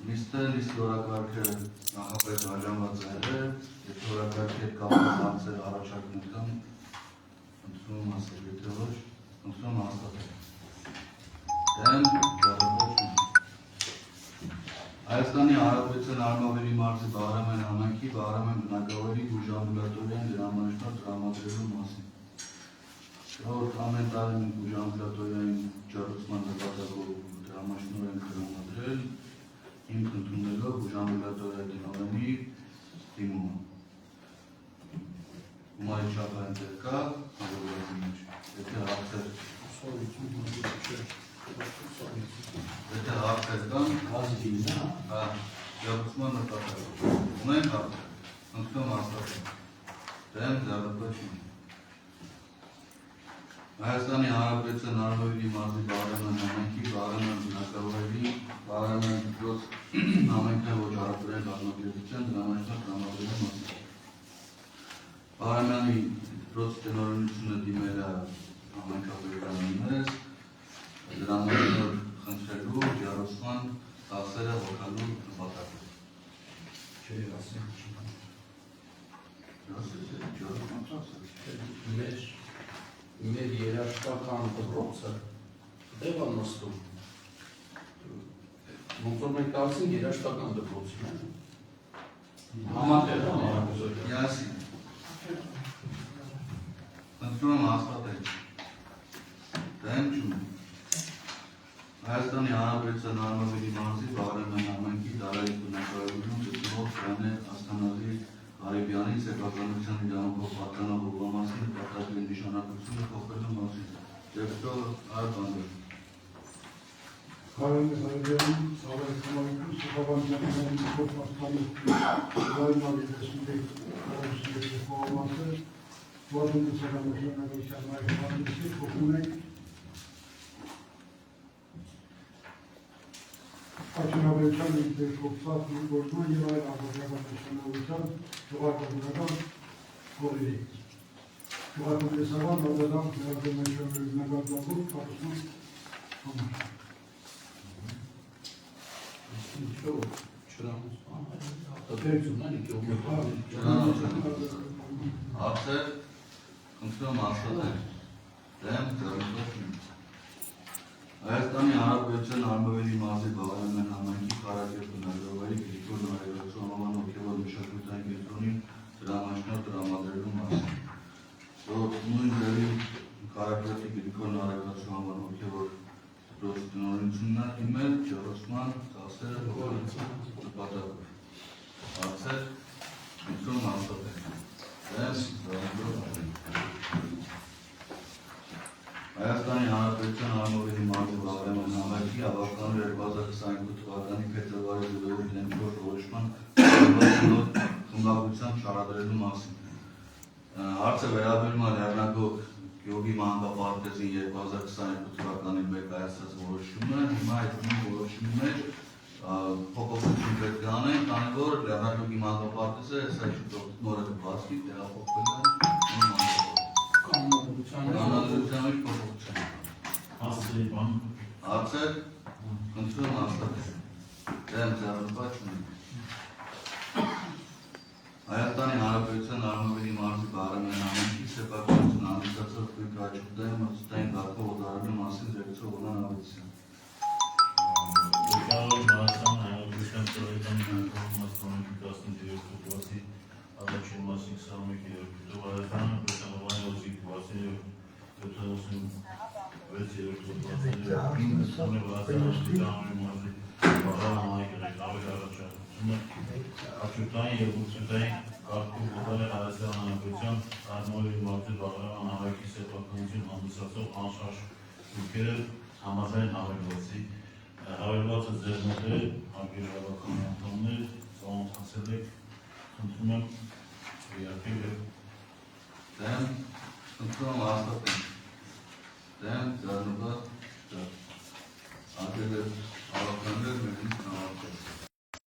Լիստը լիստորակարգը նախապես հաջանված է, եթե օրակարգի հետ կապված հարցեր առաջարկնական ընդունում ասել, եթե ոչ, ընդունում հաստատել։ Դեմ, կառավարություն։ Հայաստանի Հանրապետության Արմավերի մարզի Բաղրամյան համայնքի Բաղրամյան բնակավայրի բուժամբուլատորիան դրամանշնորհ տրամադրելու մասին։ Որ ամեն տարի բուժամբուլատորիային ջրուցման նպատակով դրամանշնորհ են տրամադրել, հիմք ընդունելով բուժամբուլատորիա տնօրենի դիմումը։ Գումարի չափը այնտեղ կա, հավելվածի մեջ։ Եթե հարցեր կան, ջրուցման նպատակով։ Ունենք հարցեր, ընդունում հաստատել։ Դեմ, ձեռնպաչում։ Հայաստանի Հանրապետության Արմավերի մարզի Բաղրամյան համայնքի Բաղրամյան բնակավայրի Բաղրամյան դպրոց համայնքի ոչ հարաբերական կազմակերպության դրամանշնորհ տրամադրելու մասին։ Բաղրամյանի դպրոց տնօրենությունը դիմել է համայնքաբերականներս դրամանշնորհ խնդրելու ջրուցման ծախսերը հոգալու նպատակով։ Չէ, Մեր երաշտական դպրոցը դեպ է նստում։ Ոնց որ մենք տալսին երաշտական դպրոցին է։ Համատեղ է մարզը։ Յասին։ Ընդունում հաստատել։ Դեմ չունի։ Հայաստանի Հանրապետության Արմավերի մարզի Բաղրամյան համայնքի Դարայի բնակավայրում գտնվող Սրանե Աստանազի Արեբյանի սեփականության իրավունքով պատկանող ուղղամասի նպատակի նշանակությունը փոխելու մասին։ Դեպքով Արբանդր։ Կարենես Արեբյանի Սավայր համայնքում սեփականության փոխմասկանի զայնալի տեսնեք խորհրդի որոնց սեփականության մայրամասի փոխում եք Աշնավերության ինտերկոպսատ գործման և այլ աղորդական նշանավորության ճուղարկաբունական կողերի։ Ճուղարկաբեսավան նավադամ նրագումեշանների նագատվակով կապուսման համար։ Հարցեր, ընդունում հաստատել։ Դեմ, ձեռնպաչում։ Հայաստանի Հանրապետության Արմավերի մարզի Բաղրամյան համայնքի Խարակերտ բնակավայրի Գրիգոր Նարեգացու անվան հոգևոր մշակութային կենտրոնի դրամանշնորհ տրամադրելու մասին։ Որ նույն ձևի Խարակերտի Գրիգոր Նարեգացու անվան հոգևոր դպրոցի տնօրենությունն է դիմել ջրուցման ծախսերը հոգալու նպատակով։ Հարցեր, ընդունում հաստատել։ Դեմ, ձեռնպաչում։ Հայաստանի Հանրապետության Արմավերի մարզի Բաղրամյան համայնքի ավարտանու 2022 թվականի փետրվարի 2-ին դեմքով որոշման խմբագրությամբ շարադրելու մասին։ Հարցը վերաբերում է Լեռնագող Գյորգի մանկապարտեզի 2022 թվականի ներկայացրած որոշումը, հիմա այդ որոշումի մեջ փոփոխություն պետք է անենք, քանի որ Լեռնագողի մանկապարտեզը հեսա շուտով նորը կբացվի, տեղափոխվել է Կանադրության մեջ փոփոխություն։ Հարցեր, ընդունում հաստատել։ Դեմ, ձեռնպաչում։ Հայաստանի Հանրապետության Արմավերի մարզի Բաղրամյան համայնքի սեփականություն հանդիսացող թույլ հաջորդային մրցութային կարգով օգտարելու մասին զեկցող Օլան Ավետիսյան։ Հայաստան Հանրապետության Ծառայական Ինստիտուտի 13 класի առաջին մասի 21-րդ Հայաստան Հանրապետության Օլանի Օզիկ 7-րդ և ուսուցային կարգով օգտվել է Հայաստան Հանրապետության Արմավերի մարզի Բաղրամյան համայնքի սեփականություն հանդիսացող անշարժ թուրքերը համաձայն հավելվածի հավելվածը ձեռնարկել հարգարժան անդամներ ծանոթացել եք խնդրում եմ քվեարկել Դեմ, ընդունում հաստատել։ Դեմ, ձեռնպատ, արգել է ավարտանել մերից նավապ